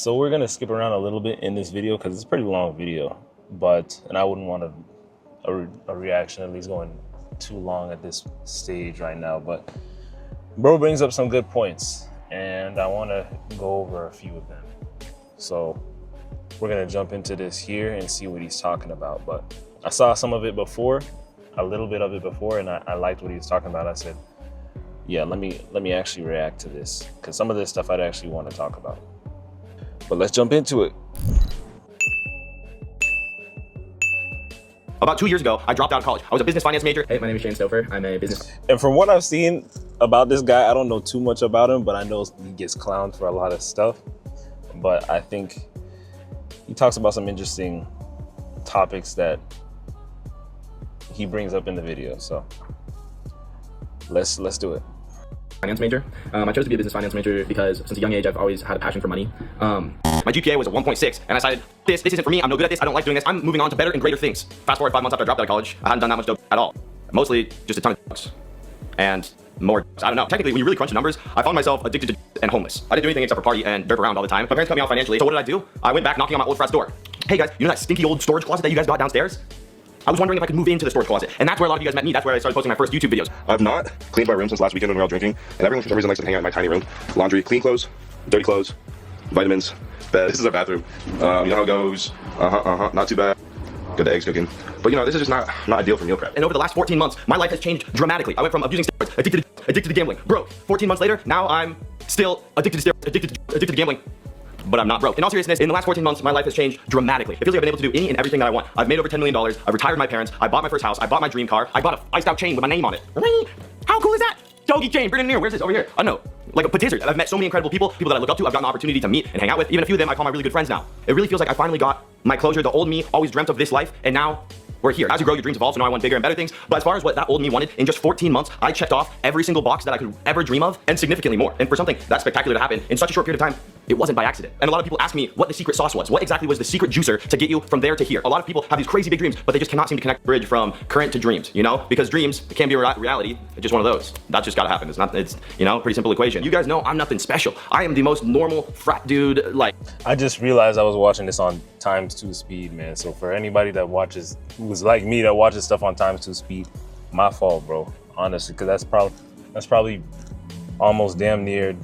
So we're gonna skip around a little bit in this video because it's a pretty long video, and I wouldn't want a reaction at least going too long at this stage right now. But bro brings up some good points, and I want to go over a few of them. So we're gonna jump into this here and see what he's talking about. But I saw some of it before, a little bit of it before, and I liked what he was talking about. I said, yeah, let me actually react to this, because some of this stuff I'd actually want to talk about. But let's jump into it. About 2 years ago, I dropped out of college. I was a business finance major. Hey, my name is Shane Stouffer. I'm a business. And from what I've seen about this guy, I don't know too much about him, but I know he gets clowned for a lot of stuff. But I think he talks about some interesting topics that he brings up in the video. So let's do it. Finance major. I chose to be a business finance major because since a young age, I've always had a passion for money. My GPA was a 1.6, and I decided, this isn't for me, I'm no good at this, I don't like doing this, I'm moving on to better and greater things. Fast forward 5 months after I dropped out of college, I hadn't done that much dope at all. Mostly just a ton of drugs. And more drugs. I don't know. Technically, when you really crunch the numbers, I found myself addicted to and homeless. I didn't do anything except for party and derp around all the time. My parents cut me out financially, so what did I do? I went back knocking on my old frat's door. Hey guys, you know that stinky old storage closet that you guys got downstairs? I was wondering if I could move into the storage closet, and that's where a lot of you guys met me. That's where I started posting my first YouTube videos. I've not cleaned my room since last weekend when we were all drinking, and everyone for some reason likes to hang out in my tiny room. Laundry, clean clothes, dirty clothes, vitamins, bed. This is our bathroom. You know how it goes. Not too bad. Got the eggs cooking. But you know, this is just not ideal for meal prep. And over the last 14 months, my life has changed dramatically. I went from abusing steroids, addicted to gambling, broke. 14 months later, now I'm still addicted to steroids, addicted to gambling, but I'm not broke. In all seriousness, in the last 14 months, my life has changed dramatically. It feels like I've been able to do any and everything that I want. I've made over $10 million. I've retired my parents. I bought my first house. I bought my dream car. I bought a iced out chain with my name on it. How cool is that? Doggy chain, bring it in here. Where's this? Over here. I don't know. Like a petizer. I've met so many incredible people that I look up to. I've gotten the opportunity to meet and hang out with. Even a few of them I call my really good friends now. It really feels like I finally got my closure. The old me always dreamt of this life, and now we're here. As you grow, your dreams evolve, so now I want bigger and better things. But as far as what that old me wanted, in just 14 months, I checked off every single box that I could ever dream of, and significantly more. And for something that spectacular to happen in such a short period of time, it wasn't by accident. And a lot of people ask me what the secret sauce was. What exactly was the secret juicer to get you from there to here? A lot of people have these crazy big dreams, but they just cannot seem to connect the bridge from current to dreams, you know? Because dreams can be a reality. It's just one of those. That's just gotta happen. It's, you know, pretty simple equation. You guys know I'm nothing special. I am the most normal frat dude, like. I just realized I was watching this on ×2 speed, man. So for anybody that watches, who's like me, that watches stuff on ×2 speed, my fault, bro. Honestly, because that's probably almost damn near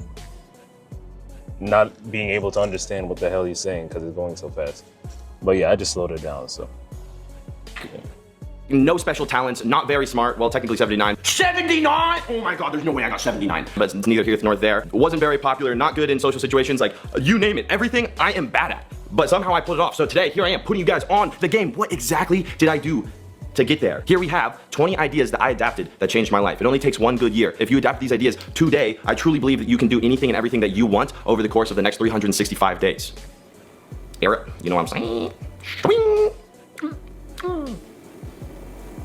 not being able to understand what the hell he's saying because it's going so fast. But yeah, I just slowed it down, so. Yeah. No special talents, not very smart. Well, technically 79. 79! Oh my God, there's no way I got 79. But it's neither here nor there. Wasn't very popular, not good in social situations, like you name it. Everything I am bad at. But somehow I pulled it off. So today, here I am putting you guys on the game. What exactly did I do to get there? Here we have 20 ideas that I adapted that changed my life. It only takes one good year. If you adapt these ideas today, I truly believe that you can do anything and everything that you want over the course of the next 365 days. Eric, you know what I'm saying?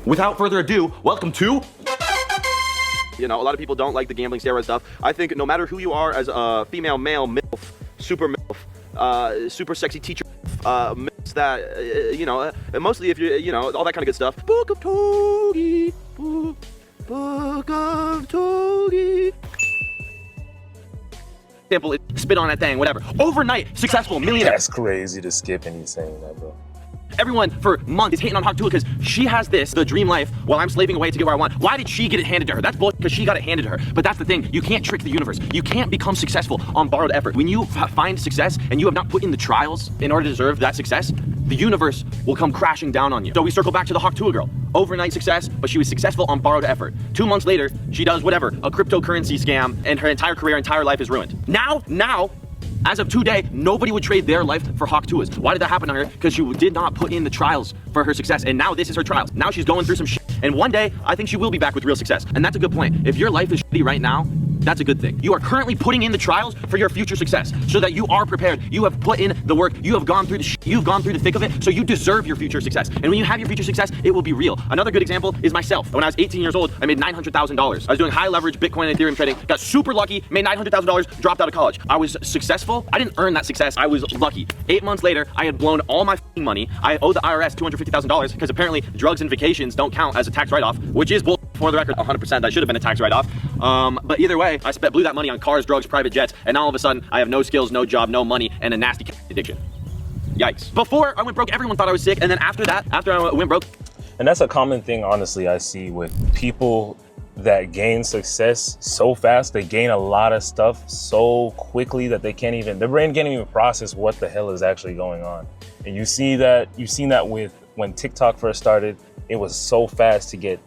Without further ado, welcome to... You know, a lot of people don't like the gambling steroid stuff. I think no matter who you are as a female, male, MILF, super MILF, super sexy teacher, MILFs that, you know, and mostly if you're, you know, all that kind of good stuff. Book of Togi, book of Togi. Simple, spit on that thing, whatever. Overnight, successful, millionaire. That's crazy to skip and he's saying that, bro. Everyone for months is hating on Tuah because she has the dream life while I'm slaving away to get where I want. Why did she get it handed to her? That's bullshit because she got it handed to her. But that's the thing, you can't trick the universe. You can't become successful on borrowed effort. When you find success and you have not put in the trials in order to deserve that success, the universe will come crashing down on you. So we circle back to the Tuah girl. Overnight success, but she was successful on borrowed effort. 2 months later, she does whatever, a cryptocurrency scam, and her entire career, entire life is ruined. Now, as of today, nobody would trade their life for Tuah's. Why did that happen to her? Because she did not put in the trials for her success, and now this is her trials. Now she's going through some shit, and one day, I think she will be back with real success. And that's a good point. If your life is shitty right now, that's a good thing. You are currently putting in the trials for your future success so that you are prepared. You have put in the work. You have gone through the shit. You've gone through the thick of it, so you deserve your future success. And when you have your future success, it will be real. Another good example is myself. When I was 18 years old, I made $900,000. I was doing high leverage Bitcoin and Ethereum trading, got super lucky, made $900,000, dropped out of college. I was successful. I didn't earn that success. I was lucky. 8 months later, I had blown all my money. I owe the IRS $250,000 because apparently drugs and vacations don't count as a tax write-off, which is bull. For the record, 100%, that should have been a tax write-off. But either way, I blew that money on cars, drugs, private jets, and now all of a sudden, I have no skills, no job, no money, and a nasty addiction. Yikes. Before I went broke, everyone thought I was sick, and then after that, after I went broke. And that's a common thing, honestly, I see with people that gain success so fast. They gain a lot of stuff so quickly that their brain can't even process what the hell is actually going on. And you've seen that with when TikTok first started. It was so fast to get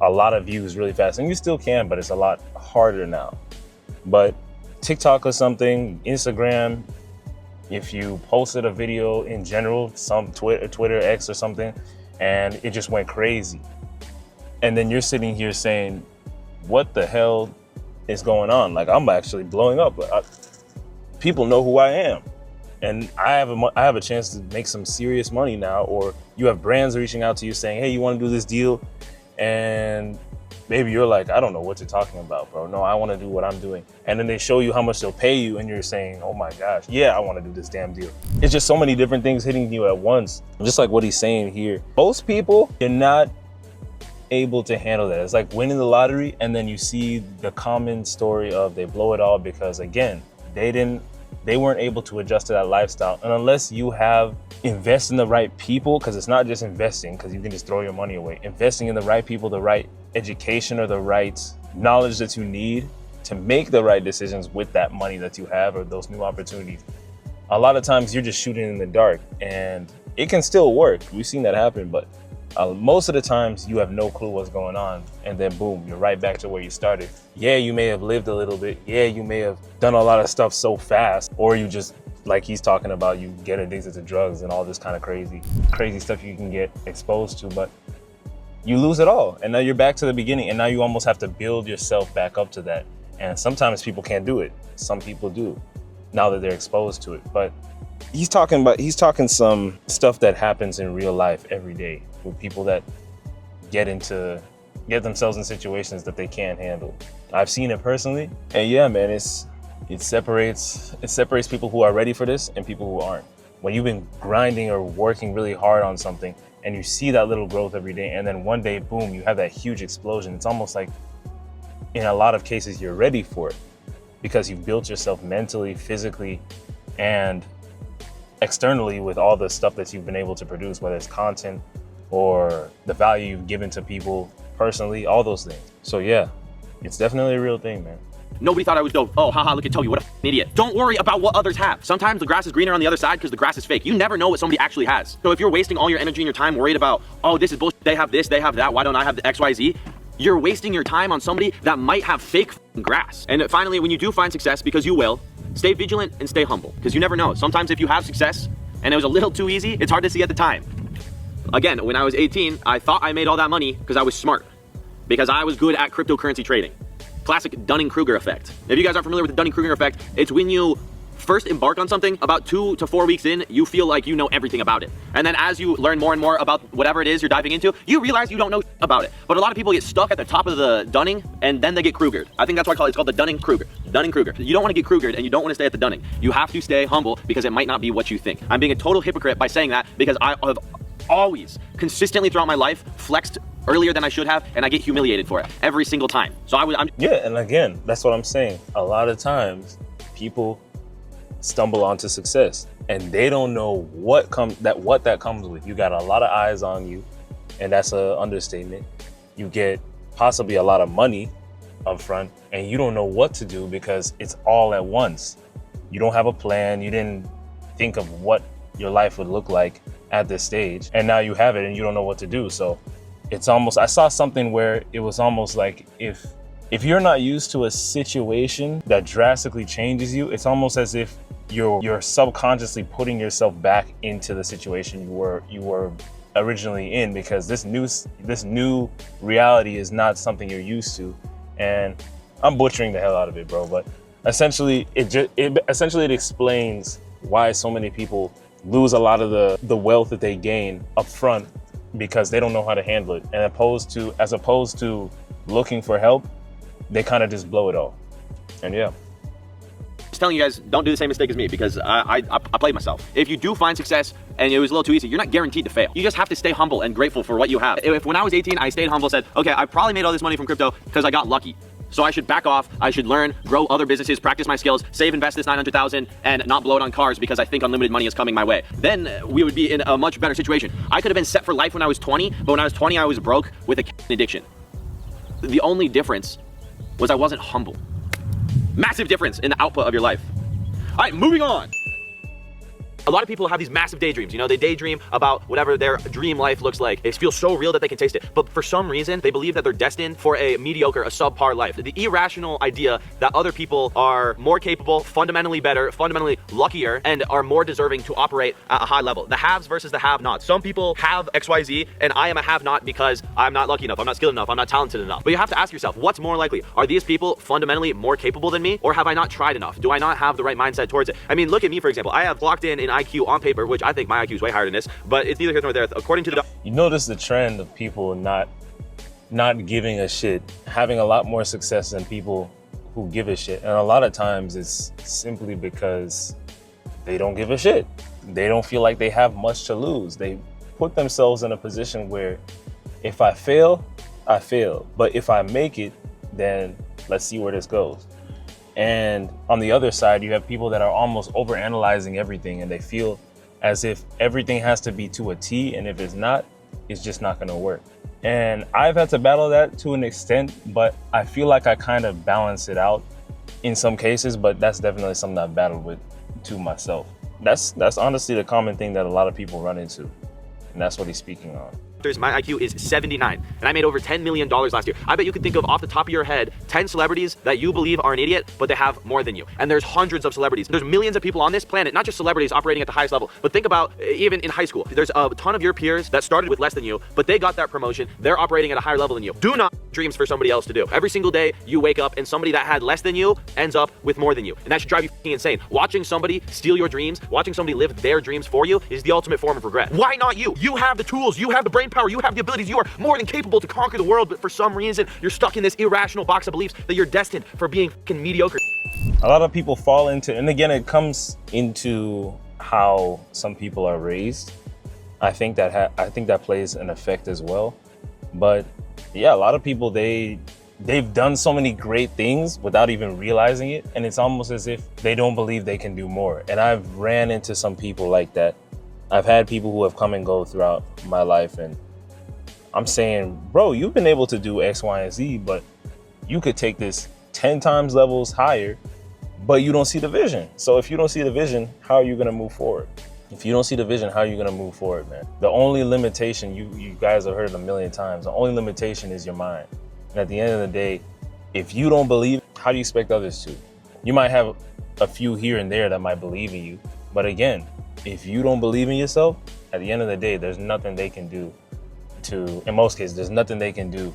a lot of views really fast, and you still can, but it's a lot harder now. But TikTok or something, Instagram, if you posted a video in general, some Twitter, X or something, and it just went crazy. And then you're sitting here saying, what the hell is going on? Like, I'm actually blowing up. People know who I am. And I have a chance to make some serious money now. Or you have brands reaching out to you saying, hey, you want to do this deal? And maybe you're like, I don't know what you're talking about, bro. No, I want to do what I'm doing. And then they show you how much they'll pay you, and you're saying, oh my gosh, yeah, I want to do this damn deal. It's just so many different things hitting you at once. Just like what he's saying here. Most people, you're not able to handle that. It's like winning the lottery, and then you see the common story of they blow it all because, again, they weren't able to adjust to that lifestyle. And unless you invest in the right people, because it's not just investing, because you can just throw your money away. Investing in the right people, the right education, or the right knowledge that you need to make the right decisions with that money that you have or those new opportunities. A lot of times you're just shooting in the dark, and it can still work. We've seen that happen, but most of the times you have no clue what's going on, and then boom, you're right back to where you started. Yeah, you may have lived a little bit. Yeah, you may have done a lot of stuff so fast, or you just, like he's talking about, you get addicted to drugs and all this kind of crazy stuff you can get exposed to, but you lose it all. And now you're back to the beginning, and now you almost have to build yourself back up to that. And sometimes people can't do it. Some people do, now that they're exposed to it. But he's talking some stuff that happens in real life every day with people that get themselves in situations that they can't handle. I've seen it personally, and yeah, man, it separates people who are ready for this and people who aren't. When you've been grinding or working really hard on something, and you see that little growth every day, and then one day, boom, you have that huge explosion. It's almost like, in a lot of cases, you're ready for it because you've built yourself mentally, physically, and externally with all the stuff that you've been able to produce, whether it's content or the value you've given to people personally, all those things. So yeah, it's definitely a real thing, man. Nobody thought I was dope. Oh, haha, look at Toby, what an idiot. Don't worry about what others have. Sometimes the grass is greener on the other side because the grass is fake. You never know what somebody actually has. So if you're wasting all your energy and your time worried about, oh, this is bullshit, they have this, they have that, why don't I have the XYZ? You're wasting your time on somebody that might have fake grass. And finally, when you do find success, because you will, stay vigilant and stay humble, because you never know. Sometimes if you have success and it was a little too easy, it's hard to see at the time. Again, when I was 18, I thought I made all that money because I was smart, because I was good at cryptocurrency trading. Classic Dunning-Kruger effect. If you guys aren't familiar with the Dunning-Kruger effect, it's when you first embark on something, about 2 to 4 weeks in, you feel like you know everything about it. And then as you learn more and more about whatever it is you're diving into, you realize you don't know about it. But a lot of people get stuck at the top of the Dunning, and then they get Krugered. I think that's why it's called the Dunning-Kruger. Dunning-Kruger. You don't want to get Krugered, and you don't want to stay at the Dunning. You have to stay humble, because it might not be what you think. I'm being a total hypocrite by saying that, because I have always, consistently throughout my life, flexed earlier than I should have, and I get humiliated for it every single time. So Yeah, and again, that's what I'm saying. A lot of times, people stumble onto success, and they don't know what that comes with. You got a lot of eyes on you, and that's an understatement. You get possibly a lot of money up front, and you don't know what to do because it's all at once. You don't have a plan. You didn't think of what your life would look like at this stage, and now you have it and you don't know what to do. So it's almost, I saw something where it was almost like if you're not used to a situation that drastically changes you, it's almost as if you're subconsciously putting yourself back into the situation you were originally in, because this new reality is not something you're used to. And I'm butchering the hell out of it, bro, but essentially it explains why so many people lose a lot of the wealth that they gain up front, because they don't know how to handle it. And as opposed to looking for help, they kind of just blow it all. And yeah. Just telling you guys, don't do the same mistake as me because I played myself. If you do find success and it was a little too easy, you're not guaranteed to fail. You just have to stay humble and grateful for what you have. If when I was 18, I stayed humble, said, okay, I probably made all this money from crypto because I got lucky. So I should back off, I should learn, grow other businesses, practice my skills, save, invest this 900,000 and not blow it on cars because I think unlimited money is coming my way. Then we would be in a much better situation. I could have been set for life when I was 20, but when I was 20, I was broke with a addiction. The only difference was I wasn't humble. Massive difference in the output of your life. All right, moving on. A lot of people have these massive daydreams, you know, they daydream about whatever their dream life looks like. It feels so real that they can taste it. But for some reason, they believe that they're destined for a mediocre, a subpar life. The irrational idea that other people are more capable, fundamentally better, fundamentally luckier, and are more deserving to operate at a high level. The haves versus the have-nots. Some people have XYZ, and I am a have-not because I'm not lucky enough, I'm not skilled enough, I'm not talented enough. But you have to ask yourself, what's more likely? Are these people fundamentally more capable than me, or have I not tried enough? Do I not have the right mindset towards it? I mean, look at me, for example. I have clocked in IQ on paper, which I think my IQ is way higher than this, but it's neither here nor there. According to the... You notice the trend of people not giving a shit, having a lot more success than people who give a shit. And a lot of times it's simply because they don't give a shit. They don't feel like they have much to lose. They put themselves in a position where if I fail, I fail. But if I make it, then let's see where this goes. And on the other side, you have people that are almost overanalyzing everything, and they feel as if everything has to be to a T, and if it's not, it's just not gonna work. And I've had to battle that to an extent, but I feel like I kind of balance it out in some cases, but that's definitely something I've battled with to myself. That's honestly the common thing that a lot of people run into, and that's what he's speaking on. My IQ is 79, and I made over $10 million last year. I bet you could think of off the top of your head 10 celebrities that you believe are an idiot, but they have more than you. And there's hundreds of celebrities. There's millions of people on this planet, not just celebrities operating at the highest level, but think about even in high school. There's a ton of your peers that started with less than you, but they got that promotion. They're operating at a higher level than you. Do not dreams for somebody else to do. Every single day you wake up and somebody that had less than you ends up with more than you. And that should drive you insane. Watching somebody steal your dreams, watching somebody live their dreams for you is the ultimate form of regret. Why not you? You have the tools, you have the brain power, you have the abilities, you are more than capable to conquer the world, but for some reason, you're stuck in this irrational box of beliefs that you're destined for being fucking mediocre. A lot of people fall into, and again, it comes into how some people are raised. I think that plays an effect as well. But yeah, a lot of people, they've done so many great things without even realizing it, and it's almost as if they don't believe they can do more. And I've ran into some people like that. I've had people who have come and go throughout my life, and I'm saying, bro, you've been able to do X, Y, and Z, but you could take this 10 times levels higher, but you don't see the vision. So if you don't see the vision, how are you gonna move forward? If you don't see the vision, how are you gonna move forward, man? The only limitation, you guys have heard it a million times, the only limitation is your mind. And at the end of the day, if you don't believe, how do you expect others to? You might have a few here and there that might believe in you, but again, if you don't believe in yourself, at the end of the day, there's nothing they can do in most cases, there's nothing they can do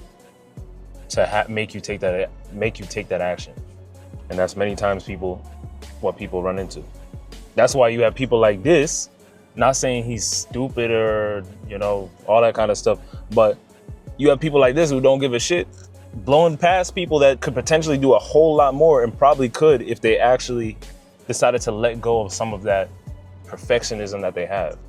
to make you take that action. And that's many times what people run into. That's why you have people like this, not saying he's stupid or, all that kind of stuff, but you have people like this who don't give a shit, blowing past people that could potentially do a whole lot more and probably could if they actually decided to let go of some of that perfectionism that they have.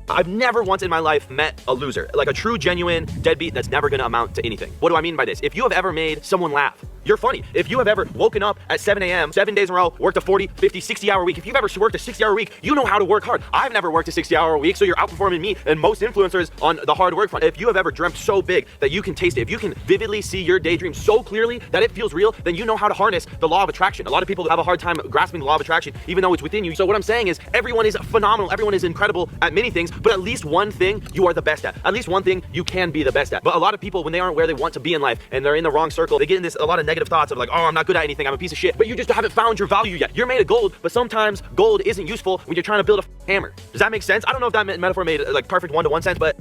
I've never once in my life met a loser, like a true, genuine deadbeat that's never gonna amount to anything. What do I mean by this? If you have ever made someone laugh, you're funny. If you have ever woken up at 7 a.m., 7 days in a row, worked a 40, 50, 60-hour week, if you've ever worked a 60-hour week, you know how to work hard. I've never worked a 60-hour week, so you're outperforming me and most influencers on the hard work front. If you have ever dreamt so big that you can taste it, if you can vividly see your daydream so clearly that it feels real, then you know how to harness the law of attraction. A lot of people have a hard time grasping the law of attraction, even though it's within you. So what I'm saying is everyone is phenomenal, everyone is incredible at many things, but at least one thing you are the best at. At least one thing you can be the best at. But a lot of people, when they aren't where they want to be in life and they're in the wrong circle, they get in a lot of negative thoughts of like, oh, I'm not good at anything, I'm a piece of shit. But you just haven't found your value yet. You're made of gold, but sometimes gold isn't useful when you're trying to build a hammer. Does that make sense? I don't know if that metaphor made like perfect one-to-one sense, but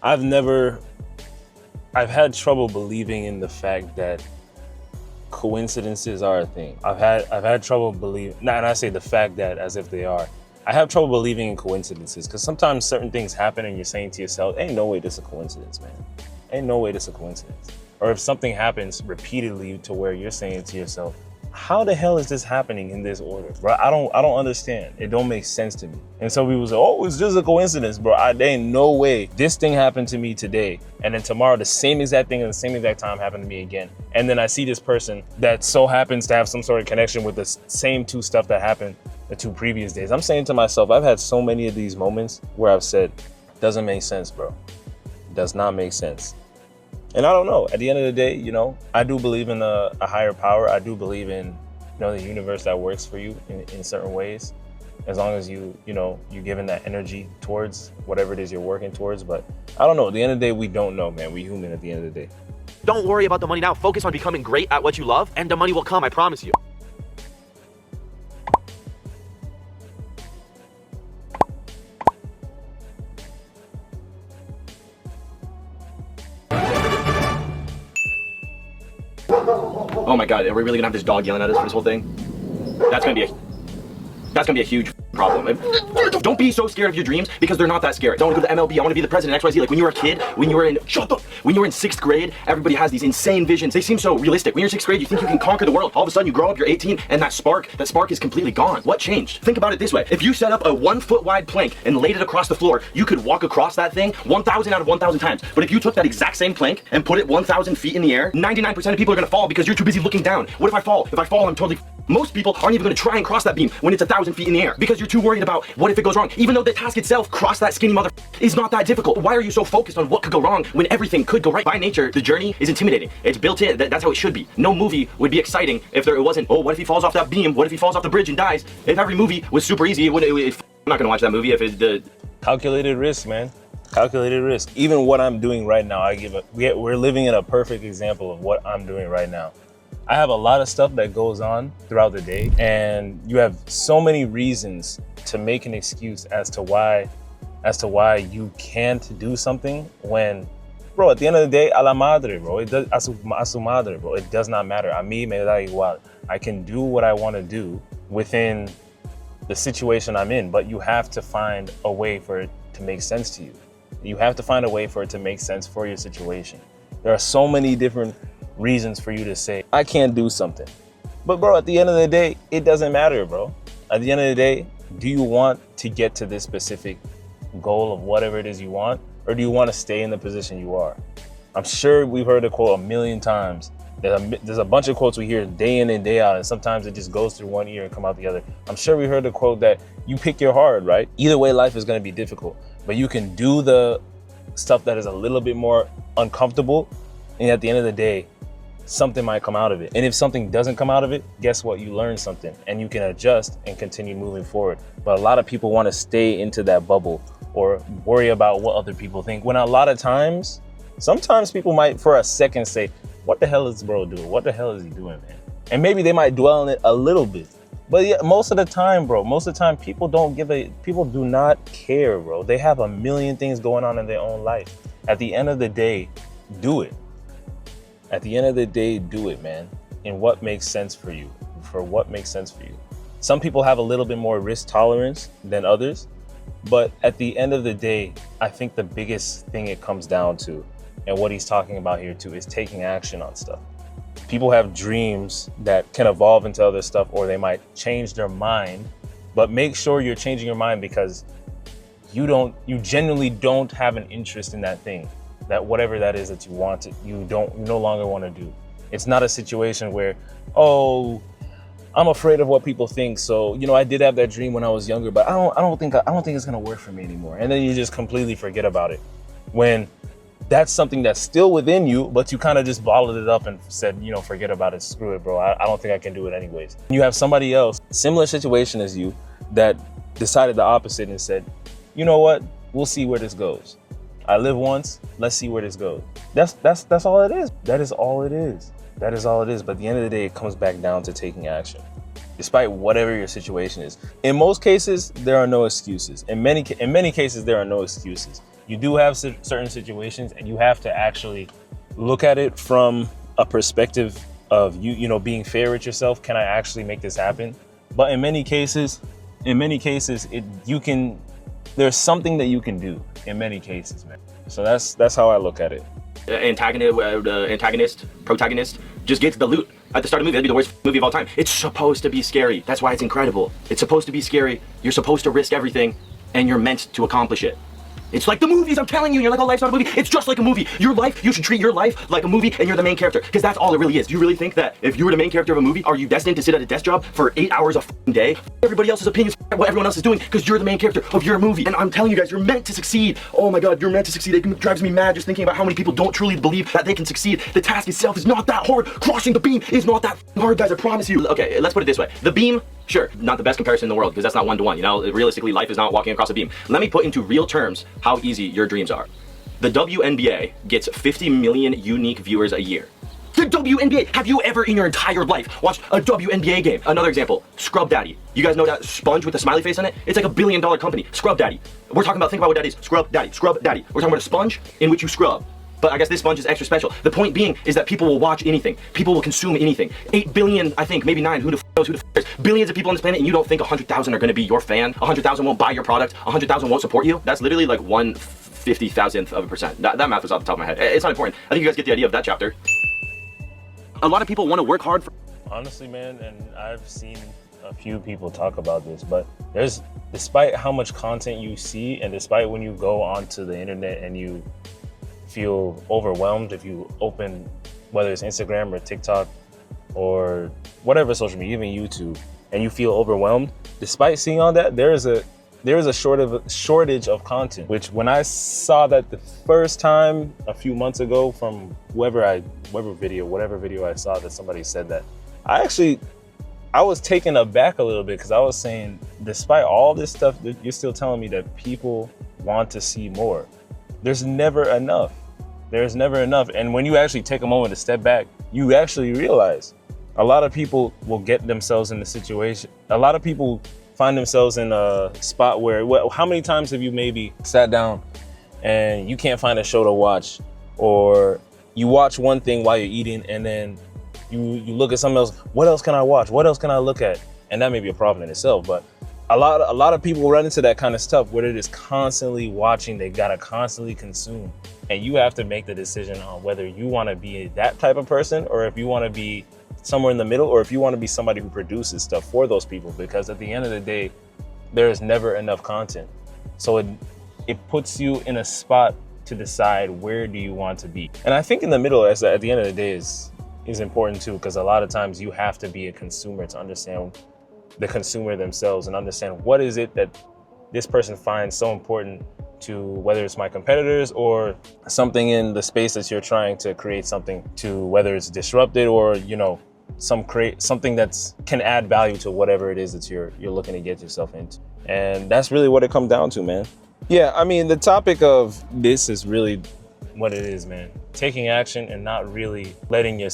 I've had trouble believing in the fact that coincidences are a thing. I've had trouble believing, and I say the fact that as if they are. I have trouble believing in coincidences because sometimes certain things happen and you're saying to yourself, ain't no way this is a coincidence, man. Ain't no way this is a coincidence. Or if something happens repeatedly to where you're saying to yourself, how the hell is this happening in this order, bro? I don't understand. It don't make sense to me. And so we was like, oh, it's just a coincidence, bro. There ain't no way this thing happened to me today, and then tomorrow the same exact thing at the same exact time happened to me again. And then I see this person that so happens to have some sort of connection with the same two stuff that happened the 2 previous days. I'm saying to myself, I've had so many of these moments where I've said, doesn't make sense, bro. Does not make sense. And I don't know, at the end of the day, you know, I do believe in a higher power. I do believe in, you know, the universe that works for you in certain ways, as long as you're giving that energy towards whatever it is you're working towards. But I don't know, at the end of the day, we don't know, man. We human at the end of the day. Don't worry about the money now. Focus on becoming great at what you love, and the money will come, I promise you. Oh my God, are we really gonna have this dog yelling at us for this whole thing? That's gonna be a huge problem. Don't be so scared of your dreams, because they're not that scary. Don't want to go to the MLB, I want to be the president, XYZ. Like when you were a kid, when you were in 6th grade, everybody has these insane visions. They seem so realistic. When you're in 6th grade, you think you can conquer the world. All of a sudden you grow up, you're 18, and that spark is completely gone. What changed? Think about it this way. If you set up a 1 foot wide plank and laid it across the floor, you could walk across that thing 1,000 out of 1,000 times. But if you took that exact same plank and put it 1,000 feet in the air, 99% of people are gonna fall because you're too busy looking down. What if I fall? If I fall, I'm totally... Most people aren't even gonna try and cross that beam when it's 1,000 feet in the air, because you're too worried about what if it goes wrong. Even though the task itself, cross that skinny mother, is not that difficult. Why are you so focused on what could go wrong when everything could go right? By nature, the journey is intimidating. It's built in. That's how it should be. No movie would be exciting if it wasn't, oh, what if he falls off that beam? What if he falls off the bridge and dies? If every movie was super easy, I'm not gonna watch that movie if it's Calculated risk, man. Calculated risk. Even what I'm doing right now, we're living in a perfect example of what I'm doing right now. I have a lot of stuff that goes on throughout the day, and you have so many reasons to make an excuse as to why you can't do something when, bro, at the end of the day, a la madre, bro. A su madre, bro. It does not matter. A mí me da igual. I can do what I want to do within the situation I'm in, but you have to find a way for it to make sense to you. You have to find a way for it to make sense for your situation. There are so many different reasons for you to say, I can't do something. But bro, at the end of the day, it doesn't matter, bro. At the end of the day, do you want to get to this specific goal of whatever it is you want, or do you want to stay in the position you are? I'm sure we've heard the quote a million times. There's a bunch of quotes we hear day in and day out, and sometimes it just goes through one ear and come out the other. I'm sure we heard the quote that you pick your hard, right? Either way, life is going to be difficult, but you can do the stuff that is a little bit more uncomfortable, and at the end of the day, something might come out of it. And if something doesn't come out of it, guess what? You learn something, and you can adjust and continue moving forward. But a lot of people want to stay into that bubble or worry about what other people think, when a lot of times, sometimes people might for a second say, what the hell is bro doing? What the hell is he doing, man? And maybe they might dwell on it a little bit. But yeah, most of the time, bro, people do not care, bro. They have a million things going on in their own life. At the end of the day, do it. At the end of the day, do it, man. In what makes sense for you, Some people have a little bit more risk tolerance than others, but at the end of the day, I think the biggest thing it comes down to, and what he's talking about here too, is taking action on stuff. People have dreams that can evolve into other stuff, or they might change their mind, but make sure you're changing your mind because you genuinely don't have an interest in that thing. That whatever that is that you want to, you no longer want to do. It's not a situation where, oh, I'm afraid of what people think. So, I did have that dream when I was younger, but I don't think it's gonna work for me anymore. And then you just completely forget about it. When that's something that's still within you, but you kind of just bottled it up and said, forget about it, screw it, bro. I don't think I can do it anyways. You have somebody else, similar situation as you, that decided the opposite and said, you know what, we'll see where this goes. I live once, let's see where this goes. That's all it is. That is all it is. But at the end of the day, it comes back down to taking action, despite whatever your situation is. In most cases, there are no excuses. In many cases, there are no excuses. You do have certain situations, and you have to actually look at it from a perspective of being fair with yourself. Can I actually make this happen? But in many cases, there's something that you can do in many cases, man. So that's how I look at it. Protagonist just gets the loot. at the start of the movie, that'd be the worst movie of all time. It's supposed to be scary. That's why it's incredible. It's supposed to be scary. You're supposed to risk everything, and you're meant to accomplish it. It's like the movies, I'm telling you. You're like, oh, life's not a movie. It's just like a movie. Your life, you should treat your life like a movie, and you're the main character, because that's all it really is. Do you really think that if you were the main character of a movie, are you destined to sit at a desk job for 8 hours a day? Everybody else's opinions, what everyone else is doing, because you're the main character of your movie. And I'm telling you guys, you're meant to succeed. Oh my God, you're meant to succeed. It drives me mad just thinking about how many people don't truly believe that they can succeed. The task itself is not that hard. Crossing the beam is not that hard, guys, I promise you. Okay, let's put it this way. The beam, sure, not the best comparison in the world, because that's not one-to-one, you know? Realistically, life is not walking across a beam. Let me put into real terms how easy your dreams are. The WNBA gets 50 million unique viewers a year. The WNBA! Have you ever in your entire life watched a WNBA game? Another example, Scrub Daddy. You guys know that sponge with the smiley face on it? It's like $1 billion company, Scrub Daddy. We're talking about, think about what that is, Scrub Daddy, Scrub Daddy. We're talking about a sponge in which you scrub. But I guess this sponge is extra special. The point being is that people will watch anything. People will consume anything. 8 billion, I think, maybe 9, who the f knows, who the f cares? Billions of people on this planet, and you don't think 100,000 are gonna be your fan? 100,000 won't buy your product? 100,000 won't support you? That's literally like 1/50,000th of a percent. That math is off the top of my head. It's not important. I think you guys get the idea of that chapter. A lot of people want to work hard for. Honestly, man, and I've seen a few people talk about this, but despite how much content you see, and despite when you go onto the internet and you feel overwhelmed, if you open, whether it's Instagram or TikTok or whatever social media, even YouTube, and you feel overwhelmed, despite seeing all that, there is a shortage of content, which when I saw that the first time a few months ago from whatever video I saw that somebody said that, I was taken aback a little bit, because I was saying, despite all this stuff, you're still telling me that people want to see more. There's never enough. There's never enough. And when you actually take a moment to step back, you actually realize a lot of people will get themselves in the situation. A lot of people find themselves in a spot where, how many times have you maybe sat down and you can't find a show to watch, or you watch one thing while you're eating and then you look at something else, what else can I watch? What else can I look at? And that may be a problem in itself, but a lot of people run into that kind of stuff where they're just constantly watching, they gotta constantly consume. And you have to make the decision on whether you wanna be that type of person, or if you wanna be somewhere in the middle, or if you wanna be somebody who produces stuff for those people, because at the end of the day, there is never enough content. So it puts you in a spot to decide where do you want to be. And I think in the middle, at the end of the day, is important too, because a lot of times you have to be a consumer to understand the consumer themselves and understand what is it that this person finds so important to, whether it's my competitors or something in the space that you're trying to create something to, whether it's disrupted or, you know, something that's can add value to whatever it is that you're looking to get yourself into. And that's really what it comes down to, man. Yeah, I mean, the topic of this is really what it is, man. Taking action and not really letting your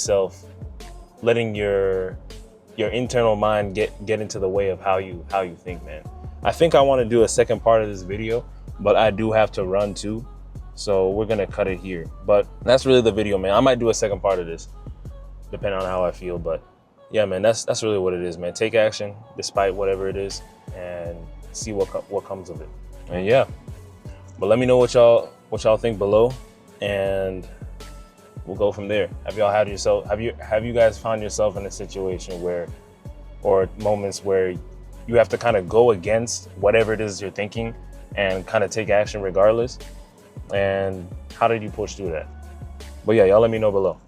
internal mind get into the way of how you think, man. I think I want to do a second part of this video, but I do have to run too, so we're gonna cut it here. But that's really the video, man. I might do a second part of this, depending on how I feel. But yeah, man, that's really what it is, man. Take action despite whatever it is, and see what comes of it. And yeah, but let me know what y'all think below, and we'll go from there. Have you guys found yourself in a situation where, or moments where you have to kind of go against whatever it is you're thinking and kind of take action regardless? And how did you push through that? But yeah, y'all let me know below.